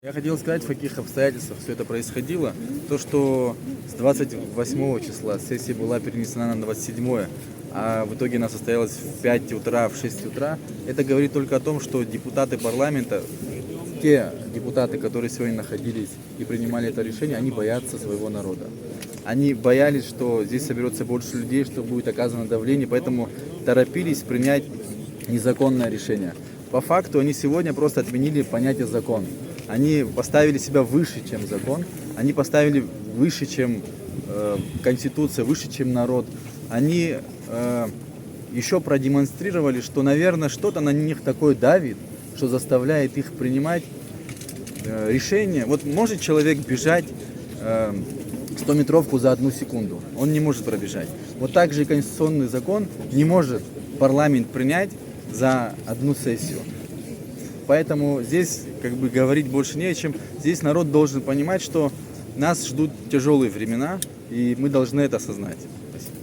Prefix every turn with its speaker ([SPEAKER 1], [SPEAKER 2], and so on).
[SPEAKER 1] Я хотел сказать, в каких обстоятельствах все это происходило. То, что с 28 числа сессия была перенесена на 27, а в итоге она состоялась в 5 утра, в 6 утра, это говорит только о том, что депутаты парламента, те депутаты, которые сегодня находились и принимали это решение, они боятся своего народа. Они боялись, что здесь соберется больше людей, что будет оказано давление, поэтому торопились принять незаконное решение. По факту они сегодня просто отменили понятие закон. Они поставили себя выше, чем закон, они поставили выше, чем Конституция, выше, чем народ. Они еще продемонстрировали, что, наверное, что-то на них такое давит, что заставляет их принимать решения. Вот может человек бежать 100-метровку за 1 секунду, он не может пробежать. Вот так же и конституционный закон не может парламент принять за 1 сессию. Поэтому здесь говорить больше не о чем. Здесь народ должен понимать, что нас ждут тяжелые времена, и мы должны это осознать. Спасибо.